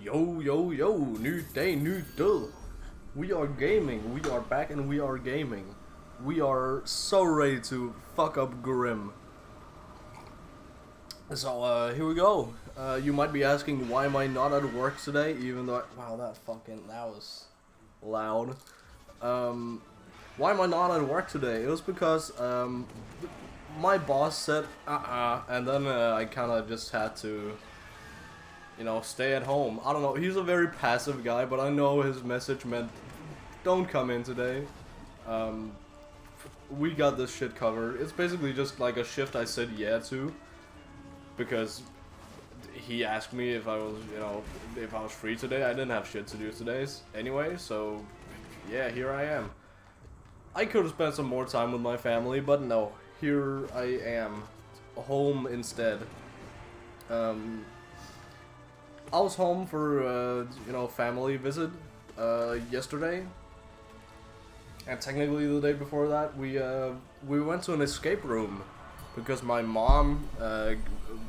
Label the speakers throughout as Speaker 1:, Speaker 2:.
Speaker 1: Yo, yo, yo, new day, new day. We are gaming, we are back and we are gaming. We are so ready to fuck up Grimm. So, here we go. You might be asking, why am I not at work today, even though wow, that was loud. Why am I not at work today? It was because, my boss said, and then, I kinda just had to, you know, stay at home. I don't know, he's a very passive guy, but I know his message meant, don't come in today. We got this shit covered. It's basically just like a shift I said yeah to, because he asked me if I was, you know, if I was free today. I didn't have shit to do today anyway, so yeah, here I am. I could have spent some more time with my family, but no, here I am, home instead. I was home for, you know, family visit, yesterday. And technically the day before that, we went to an escape room. Because my mom,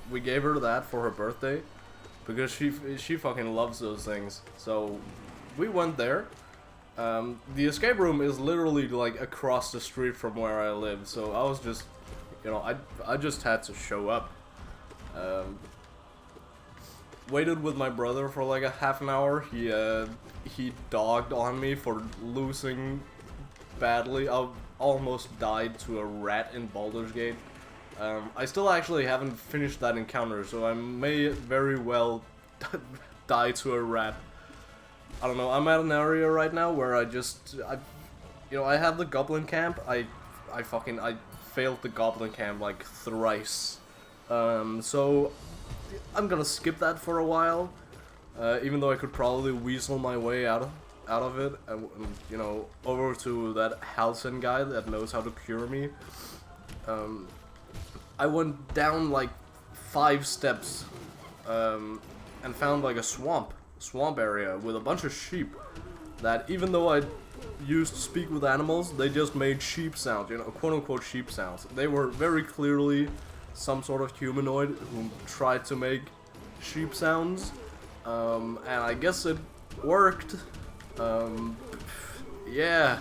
Speaker 1: we gave her that for her birthday. Because she fucking loves those things. So, we went there. The escape room is literally, like, across the street from where I live. So I was just, you know, I just had to show up. Waited with my brother for like a half an hour. He dogged on me for losing badly. I almost died to a rat in Baldur's Gate. I still actually haven't finished that encounter, so I may very well die to a rat. I don't know, I'm at an area right now where I you know, I have the goblin camp. I failed the goblin camp like thrice. So I'm gonna skip that for a while, even though I could probably weasel my way out of it, and you know, over to that Halcyon guy that knows how to cure me. I went down like 5 steps, and found like a swamp area with a bunch of sheep. That even though I used to speak with animals, they just made sheep sounds, you know, quote unquote sheep sounds. They were very clearly some sort of humanoid who tried to make sheep sounds, and I guess it worked. Yeah.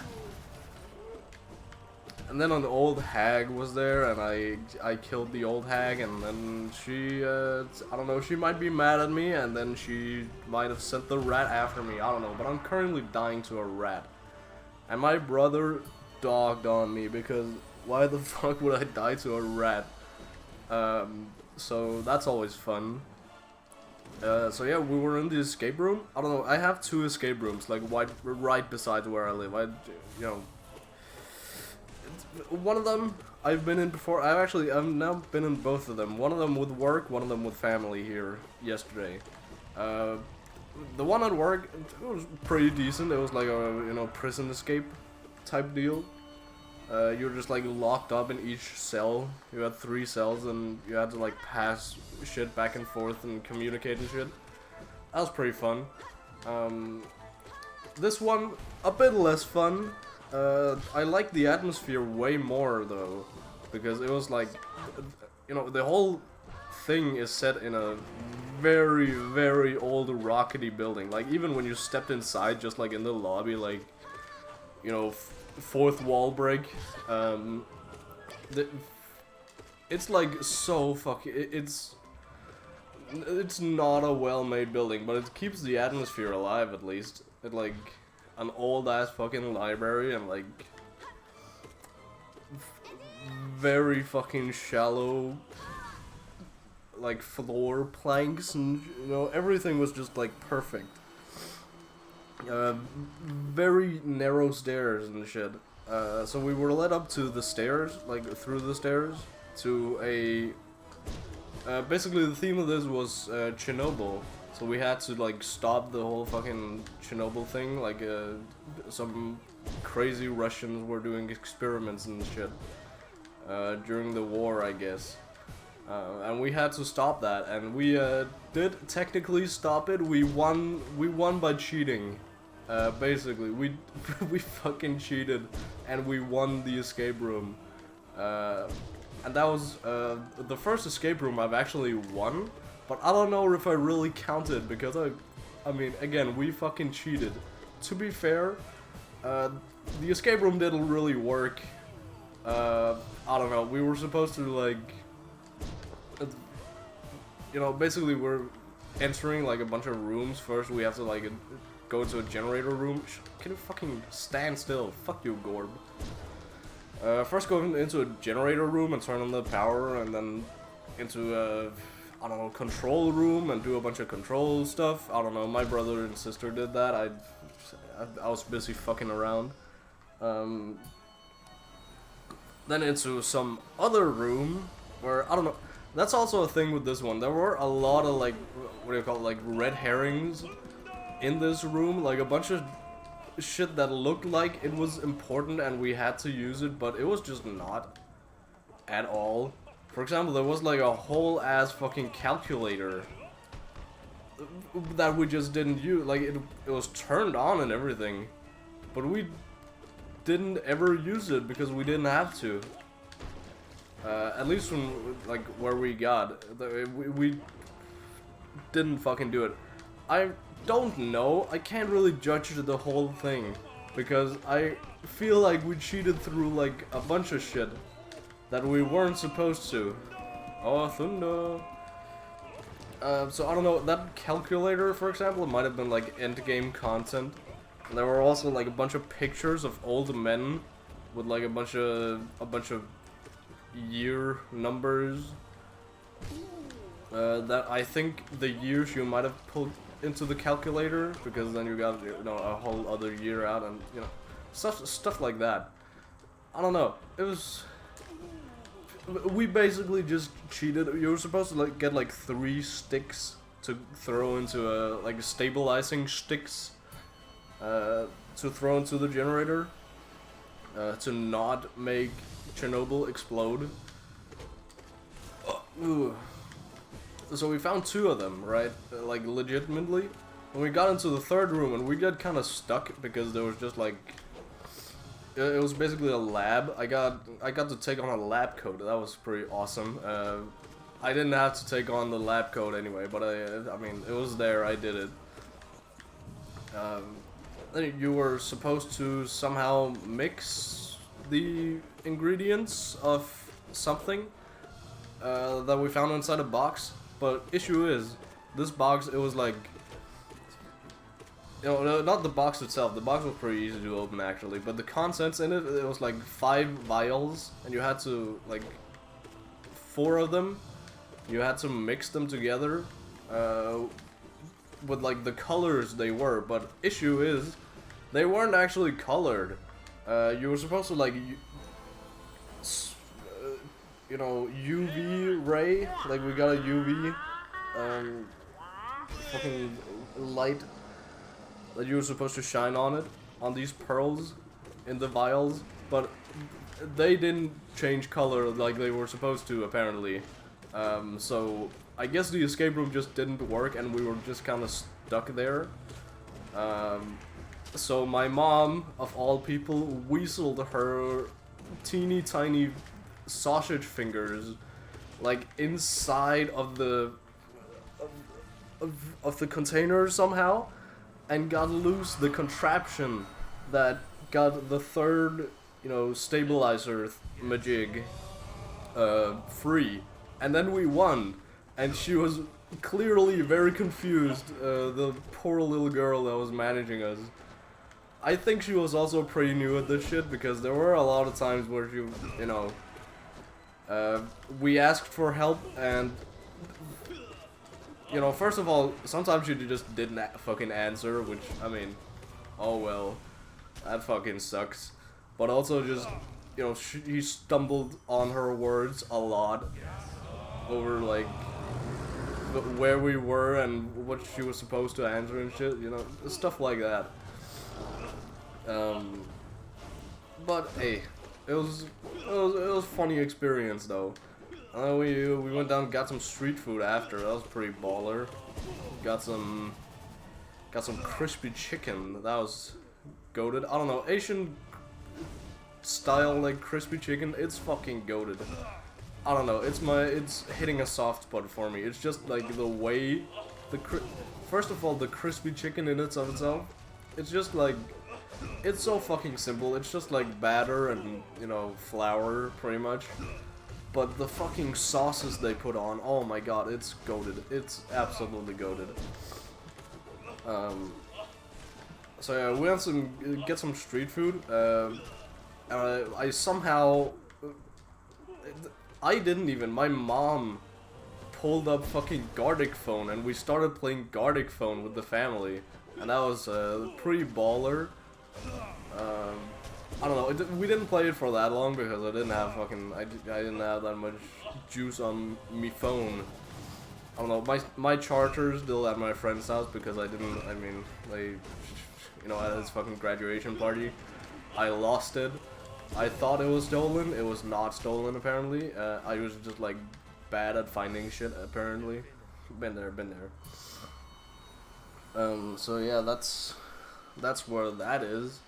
Speaker 1: And then an old hag was there, and I killed the old hag, and then she, I don't know, she might be mad at me, and then she might have sent the rat after me, I don't know, but I'm currently dying to a rat. And my brother dogged on me, because why the fuck would I die to a rat? So that's always fun. So yeah, we were in the escape room. I don't know, I have 2 escape rooms, like right beside where I live. You know, one of them I've been in before. I've now been in both of them. One of them with work, one of them with family here yesterday. The one at work, it was pretty decent. It was like a, you know, prison escape type deal. You were just like locked up in each cell. You had 3 cells and you had to like pass shit back and forth and communicate and shit. That was pretty fun. This one, a bit less fun. I liked the atmosphere way more though, because it was like, you know, the whole thing is set in a very, very old rockety building. Like even when you stepped inside, just like in the lobby, like, you know, 4th wall break. It's like so fucking. It's not a well-made building, but it keeps the atmosphere alive at least. It like an old-ass fucking library and like very fucking shallow like floor planks, and you know, everything was just like perfect. Very narrow stairs and shit. So we were led up to the stairs, like through the stairs, to a... basically the theme of this was Chernobyl. So we had to like stop the whole fucking Chernobyl thing, like some crazy Russians were doing experiments and shit during the war, I guess. And we had to stop that, and we did technically stop it. We won by cheating. Basically, we fucking cheated, and we won the escape room. And that was the first escape room I've actually won, but I don't know if I really counted, because I mean, again, we fucking cheated. To be fair, the escape room didn't really work. I don't know, we were supposed to, like, you know, basically we're entering, like, a bunch of rooms. First we have to, like, go to a generator room. Can you fucking stand still? Fuck you, Gorb. First go into a generator room and turn on the power, and then into a, I don't know, control room and do a bunch of control stuff. I don't know, my brother and sister did that. I was busy fucking around. Then into some other room where, I don't know, that's also a thing with this one. There were a lot of, like, what do you call it, like, red herrings in this room. Like, a bunch of shit that looked like it was important and we had to use it, but it was just not at all. For example, there was, like, a whole ass fucking calculator that we just didn't use. Like, it was turned on and everything, but we didn't ever use it because we didn't have to. At least from, like, where we got, we didn't fucking do it. I don't know, I can't really judge the whole thing, because I feel like we cheated through, like, a bunch of shit that we weren't supposed to. Oh, thunder. So I don't know, that calculator, for example, might have been, like, endgame content. And there were also, like, a bunch of pictures of old men with, like, a bunch of year numbers that I think the years you might have pulled into the calculator, because then you got, you know, a whole other year out, and, you know, stuff like that. I don't know, it was, we basically just cheated. You were supposed to, like, get, like, 3 sticks to throw into a, like, stabilizing sticks to throw into the generator to not make Chernobyl explode. So we found 2 of them, right? Like, legitimately. When we got into the 3rd room, and we got kind of stuck because there was just, like, it was basically a lab. I got to take on a lab coat. That was pretty awesome. I didn't have to take on the lab coat anyway, but I mean, it was there. I did it. Then you were supposed to somehow mix the ingredients of something that we found inside a box. But issue is, this box, it was like, you know, not the box itself. The box was pretty easy to open, actually, but the contents in it, it was like 5 vials, and you had to, like, 4 of them, you had to mix them together with, like, the colors they were. But issue is, they weren't actually colored. You were supposed to, like, you know, UV ray, like, we got a UV fucking light that you were supposed to shine on it, on these pearls in the vials, but they didn't change color like they were supposed to, apparently. So I guess the escape room just didn't work, and we were just kind of stuck there. So my mom, of all people, weaseled her teeny tiny sausage fingers, like, inside of the of the container somehow, and got loose the contraption that got the 3rd, you know, stabilizer majig free, and then we won. And she was clearly very confused, the poor little girl that was managing us. I think she was also pretty new at this shit, because there were a lot of times where she, you know, we asked for help, and, you know, first of all, sometimes she just didn't fucking answer, which, I mean, oh well, that fucking sucks. But also just, you know, she stumbled on her words a lot over, like, where we were and what she was supposed to answer and shit, you know, stuff like that. But hey, it was a funny experience though. We went down and got some street food after. That was pretty baller. Got some crispy chicken. That was goated. I don't know, Asian style, like, crispy chicken, it's fucking goated. I don't know, it's hitting a soft spot for me. It's just, like, the way first of all, the crispy chicken in itself, it's just like, it's so fucking simple. It's just like batter and, you know, flour, pretty much. But the fucking sauces they put on, oh my god, it's goated. It's absolutely goated. So yeah, we went to get some street food. I somehow, my mom pulled up fucking Gartic Phone and we started playing Gartic Phone with the family. And that was pretty baller. I don't know, we didn't play it for that long because I didn't have I didn't have that much juice on me phone. I don't know, my charger's still at my friend's house because I mean, you know, at his fucking graduation party, I lost it. I thought it was stolen, it was not stolen apparently. I was just like bad at finding shit apparently. Been there. So yeah, that's where that is.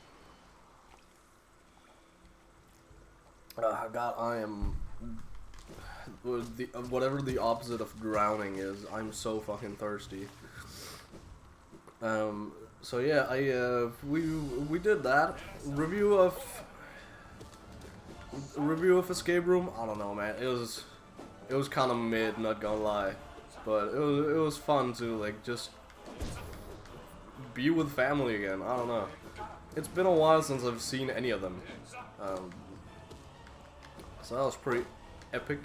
Speaker 1: God, I am whatever the opposite of drowning is. I'm so fucking thirsty. So yeah, we did that review of Escape Room. I don't know, man. It was kind of mid, not gonna lie, but it was fun to like just be with family again. I don't know. It's been a while since I've seen any of them. So that was pretty epic.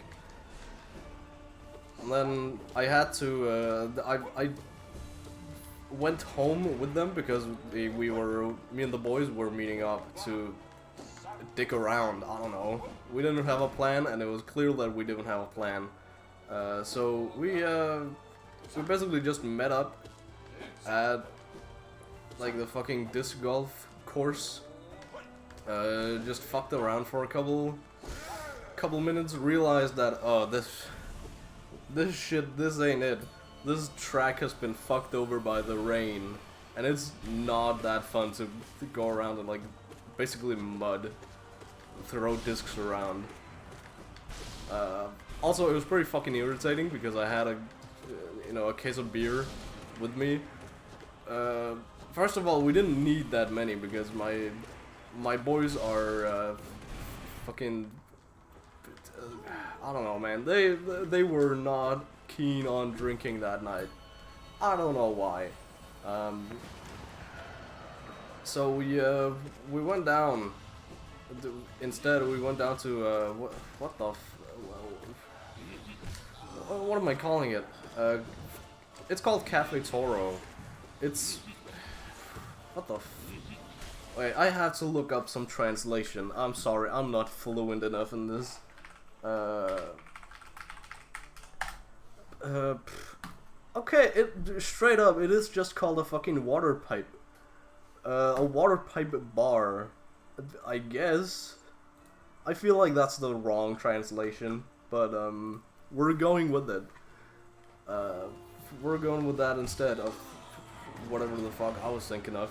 Speaker 1: And then I had to, I went home with them because me and the boys were meeting up to dick around. I don't know. We didn't have a plan, and it was clear that we didn't have a plan. So we basically just met up at like the fucking disc golf course. Just fucked around for a couple minutes, realized that, oh, this ain't it. This track has been fucked over by the rain, and it's not that fun to go around in like basically mud, throw discs around. Also, it was pretty fucking irritating because I had a case of beer with me. First of all, we didn't need that many because my boys are fucking, I don't know, man. They were not keen on drinking that night. I don't know why. So we went down. Instead, we went down to what the what am I calling it? It's called Cafe Toro. It's what the wait, I have to look up some translation. I'm sorry, I'm not fluent enough in this. Okay, straight up, it is just called a fucking water pipe. A water pipe bar, I guess. I feel like that's the wrong translation, but we're going with it. We're going with that instead of whatever the fuck I was thinking of.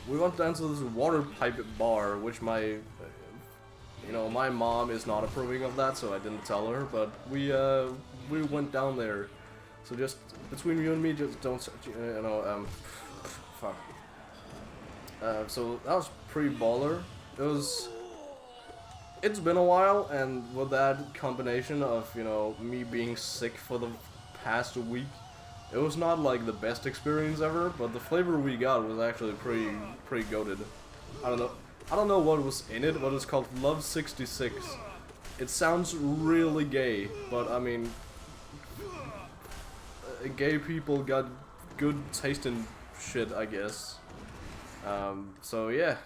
Speaker 1: We went down to this water pipe bar, which my mom is not approving of that, so I didn't tell her, but we went down there. So just between you and me, just don't, fuck. So that was pretty baller. It's been a while, and with that combination of, me being sick for the past week, it was not like the best experience ever, but the flavor we got was actually pretty goated. I don't know what was in it, but it's called Love 66. It sounds really gay, but I mean, gay people got good taste in shit, I guess. So yeah,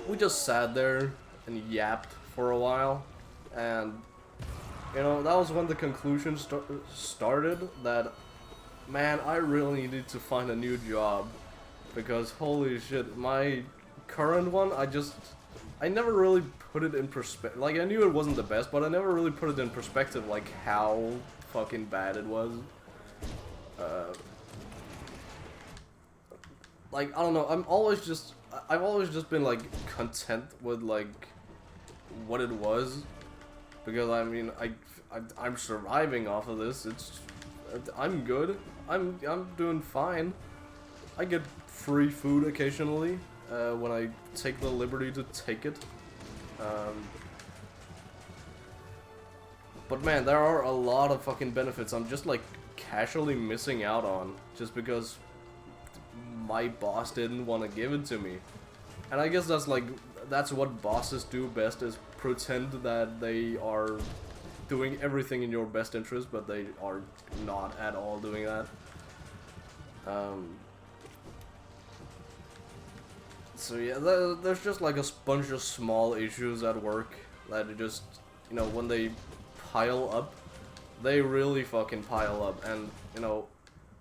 Speaker 1: we just sat there and yapped for a while, and that was when the conclusion started that, man, I really needed to find a new job, because holy shit, my current one, I never really put it in perspective. Like, I knew it wasn't the best, but I never really put it in perspective, like how fucking bad it was. Like, I don't know, I've always just been like content with like what it was, because I mean I'm surviving off of this. I'm good. I'm doing fine. I get free food occasionally when I take the liberty to take it. But man, there are a lot of fucking benefits I'm just like casually missing out on just because my boss didn't want to give it to me. And I guess that's what bosses do best, is pretend that they are doing everything in your best interest, but they are not at all doing that. So yeah, there's just like a bunch of small issues at work that just, you know, when they pile up, they really fucking pile up. And, you know,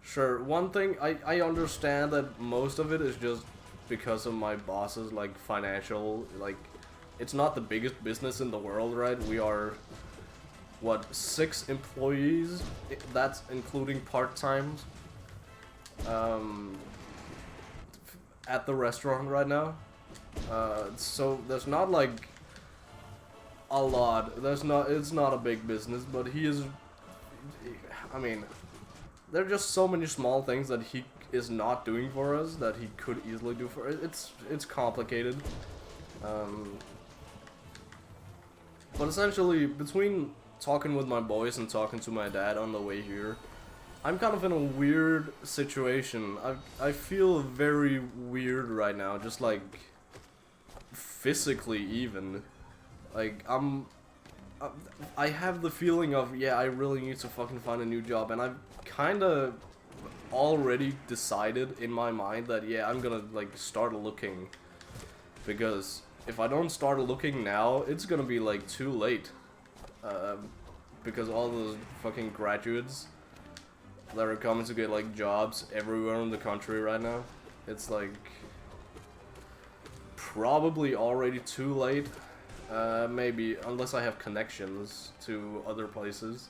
Speaker 1: sure, one thing, I understand that most of it is just because of my boss's, like, financial, like, it's not the biggest business in the world, right? We are, what, 6 employees? That's including part-times. At the restaurant right now. So there's not, like, a lot. It's not a big business, but he is, I mean, there are just so many small things that he is not doing for us that he could easily do for us. It's complicated. But essentially, between talking with my boys and talking to my dad on the way here, I'm kind of in a weird situation. I feel very weird right now, just like physically even. Like I have the feeling of, yeah, I really need to fucking find a new job, and I've kind of already decided in my mind that, yeah, I'm gonna like start looking, because if I don't start looking now, it's gonna be like too late, because all those fucking graduates that are coming to get like jobs everywhere in the country right now, it's like probably already too late. Maybe, unless I have connections to other places.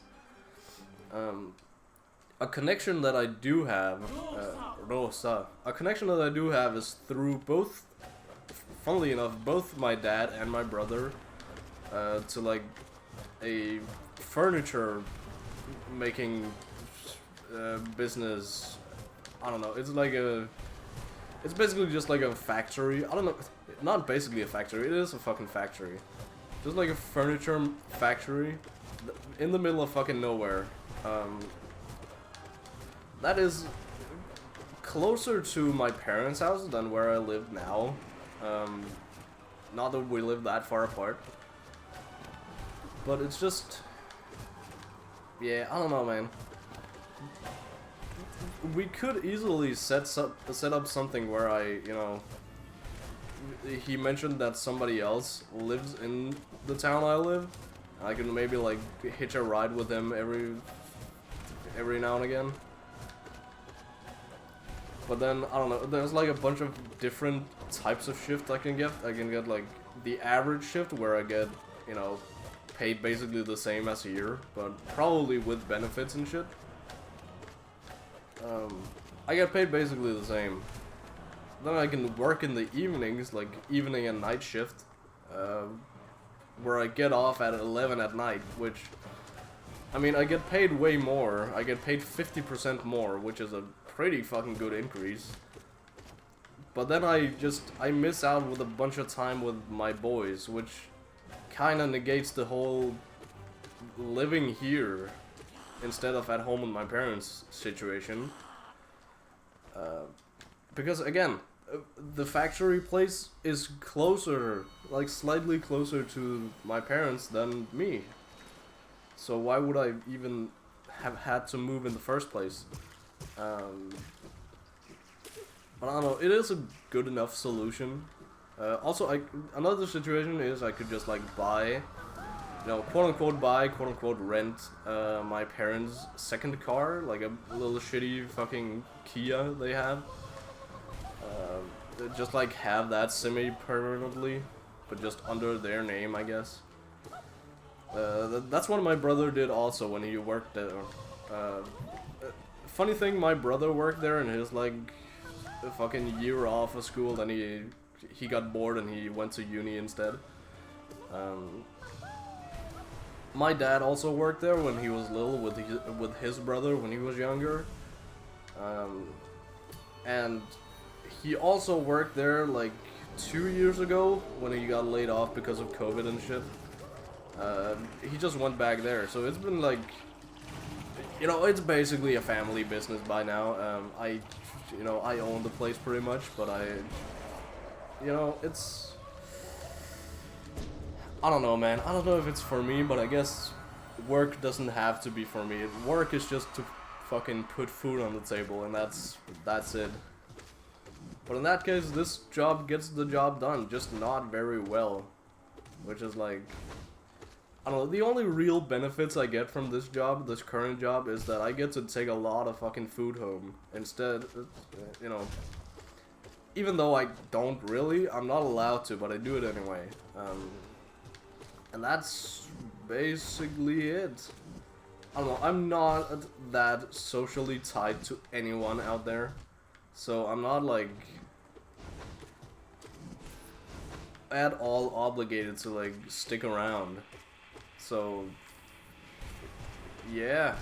Speaker 1: A connection that I do have, a connection that I do have is through both, funnily enough, both my dad and my brother, to like a furniture making business. I don't know, it's like it's basically just like a factory. I don't know, not basically a factory, it is a fucking factory. Just like a furniture factory in the middle of fucking nowhere. That is closer to my parents' house than where I live now. Not that we live that far apart. But it's just, yeah, I don't know, man. We could easily set up something where you know, he mentioned that somebody else lives in the town I live. I can maybe like hitch a ride with him every now and again. But then, I don't know, there's like a bunch of different types of shift I can get. I can get like the average shift where I get, you know, paid basically the same as here, but probably with benefits and shit. I get paid basically the same. Then I can work in the evenings, like evening and night shift, where I get off at 11 at night, which, I mean, I get paid way more. I get paid 50% more, which is a pretty fucking good increase. But then I miss out with a bunch of time with my boys, which kinda negates the whole living here instead of at home with my parents situation. Because again, the factory place is closer, like slightly closer to my parents than me. So why would I even have had to move in the first place? But I don't know, it is a good enough solution. Also, another situation is I could just like buy, you know, quote unquote buy, quote unquote rent my parents' second car, like a little shitty fucking Kia they have. Just like have that semi-permanently, but just under their name, I guess. That's what my brother did also when he worked there. Funny thing, my brother worked there in his like a fucking year off of school, then he got bored and he went to uni instead. My dad also worked there when he was little with his brother when he was younger. And he also worked there like 2 years ago when he got laid off because of COVID and shit. He just went back there, so it's been like, you know, it's basically a family business by now. I own the place pretty much, but you know, I don't know, man. I don't know if it's for me, but I guess work doesn't have to be for me. Work is just to fucking put food on the table, and that's it. But in that case, this job gets the job done, just not very well. Which is like, I don't know, the only real benefits I get from this job, this current job, is that I get to take a lot of fucking food home. Instead, you know, even though I don't really, I'm not allowed to, but I do it anyway. And that's basically it. I don't know, I'm not that socially tied to anyone out there. So I'm not like at all obligated to like stick around. So yeah,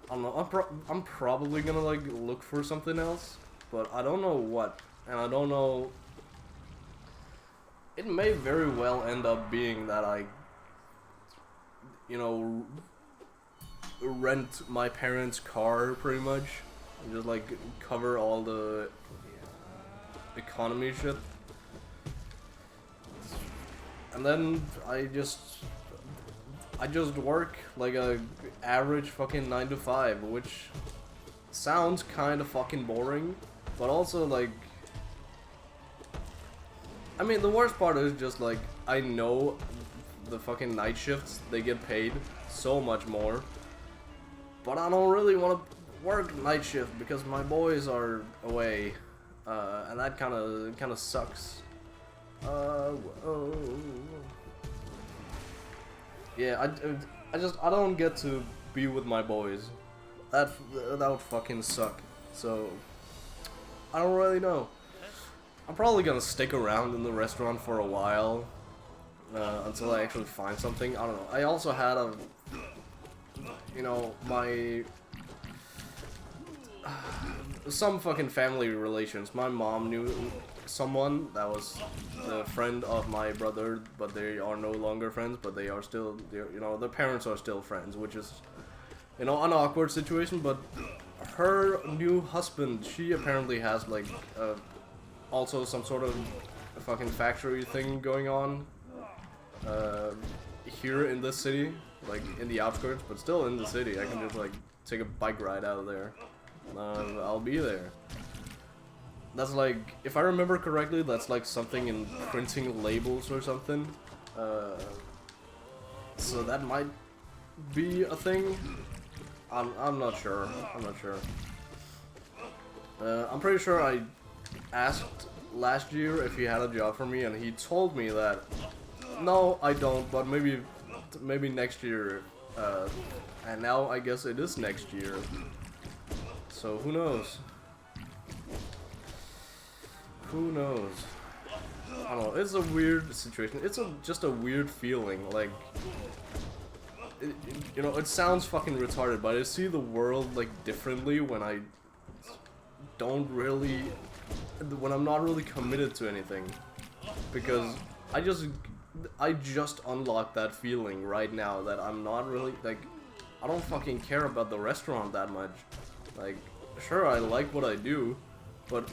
Speaker 1: I don't know. I'm probably gonna like look for something else, but I don't know what, and I don't know. It may very well end up being that I, you know, rent my parents' car pretty much. Just like cover all the economy shit, and then I just work like a average fucking 9 to 5, which sounds kind of fucking boring, but also like, I mean, the worst part is just like, I know the fucking night shifts, they get paid so much more, but I don't really want to work night shift because my boys are away, and that kind of sucks. Yeah, I don't get to be with my boys. That would fucking suck. So I don't really know. I'm probably gonna stick around in the restaurant for a while until I actually find something. I don't know. I also had you know, some fucking family relations. My mom knew someone that was the friend of my brother, but they are no longer friends, but they are still, you know, the parents are still friends, which is, you know, an awkward situation. But her new husband, she apparently has like also some sort of fucking factory thing going on here in this city, like in the outskirts, but still in the city. I can just like take a bike ride out of there. I'll be there. That's like, if I remember correctly, that's like something in printing labels or something. So that might be a thing. I'm not sure. I'm not sure. I'm pretty sure I asked last year if he had a job for me, and he told me that no, I don't, but maybe next year. And now I guess it is next year. So who knows? Who knows? I don't know. It's a weird situation. It's just a weird feeling. Like, you know, it sounds fucking retarded, but I see the world like differently when I don't really, when I'm not really committed to anything, because I just unlocked that feeling right now that I'm not really like, I don't fucking care about the restaurant that much. Like, sure, I like what I do, but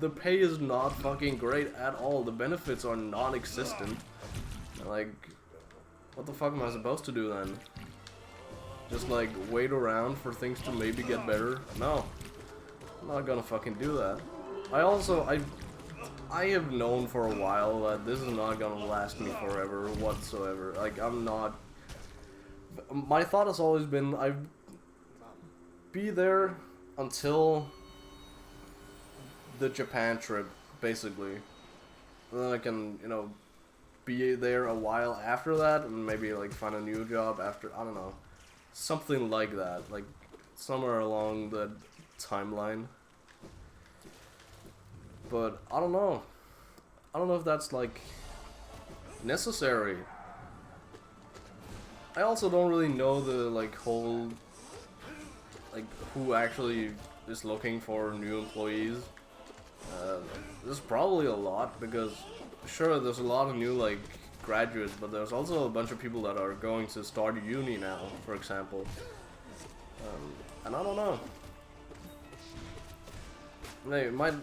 Speaker 1: the pay is not fucking great at all. The benefits are non-existent. Like, what the fuck am I supposed to do then? Just like wait around for things to maybe get better? No, I'm not gonna fucking do that. I have known for a while that this is not gonna last me forever whatsoever. Like, I'm not. My thought has always been I'd be there until the Japan trip, basically. And then I can, you know, be there a while after that, and maybe like find a new job after, I don't know, something like that, like somewhere along the timeline. But I don't know if that's like necessary. I also don't really know the like whole like who actually is looking for new employees. There's probably a lot because sure there's a lot of new like graduates, but there's also a bunch of people that are going to start uni now, for example. And I don't know. They might.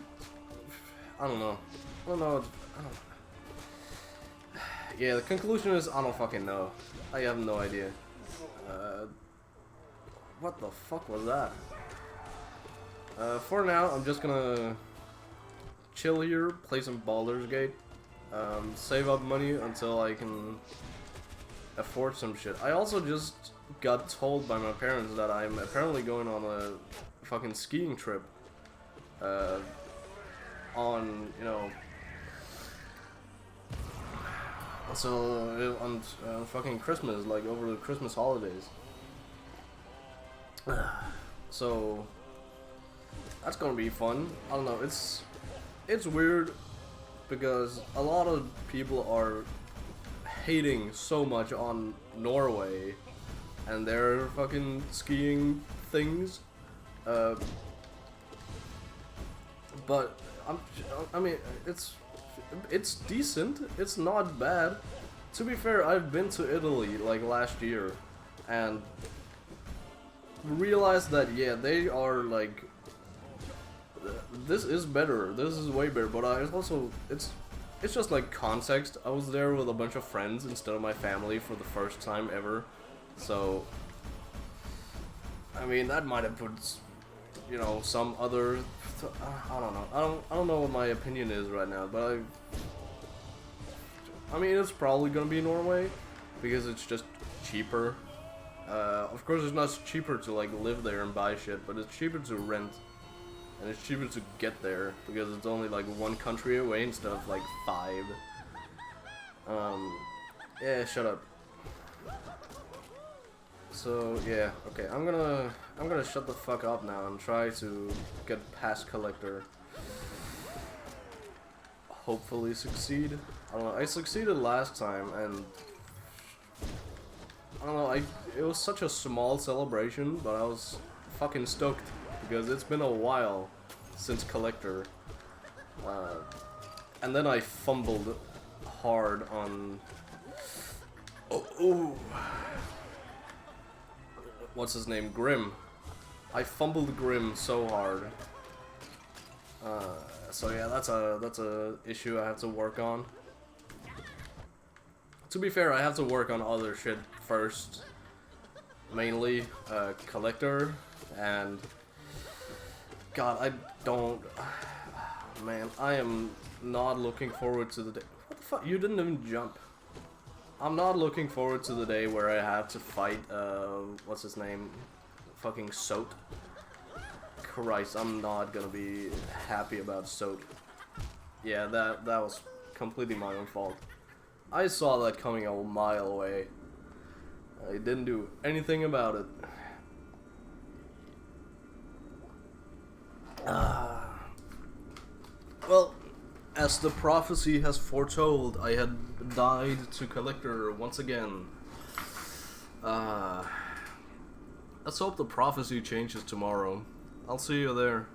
Speaker 1: I don't know. I don't know. Yeah, the conclusion is I don't fucking know. I have no idea. What the fuck was that? For now, I'm just gonna chill here, play some Baldur's Gate, save up money until I can afford some shit. I also just got told by my parents that I'm apparently going on a fucking skiing trip. On, you know, so on fucking Christmas, like over the Christmas holidays. So that's gonna be fun. I don't know. It's weird because a lot of people are hating so much on Norway and their fucking skiing things. But I mean, it's decent. It's not bad. To be fair, I've been to Italy like last year, and realized that yeah, they are like. This is better. This is way better. But I also it's just like context. I was there with a bunch of friends instead of my family for the first time ever, so I mean that might have put, you know, some other. I don't know. I don't know what my opinion is right now, but I mean it's probably gonna be Norway because it's just cheaper. Of course, it's not cheaper to like live there and buy shit, but it's cheaper to rent, and it's cheaper to get there because it's only like one country away instead of like 5. Yeah, shut up. So yeah, okay, I'm gonna shut the fuck up now and try to get past Collector. Hopefully succeed. I don't know, I succeeded last time and I don't know, it was such a small celebration, but I was fucking stoked because it's been a while since Collector. And then I fumbled hard on what's his name? Grimm. I fumbled Grimm so hard. So yeah, that's a issue I have to work on. To be fair, I have to work on other shit first. Mainly, Collector, and God, I don't. Man, I am not looking forward to the day. What the fuck? You didn't even jump. I'm not looking forward to the day where I have to fight, what's his name? Fucking Soat. Christ, I'm not gonna be happy about Soat. Yeah, that was completely my own fault. I saw that coming a mile away. I didn't do anything about it. Well, as the prophecy has foretold, I had died to Collector once again. Let's hope the prophecy changes tomorrow. I'll see you there.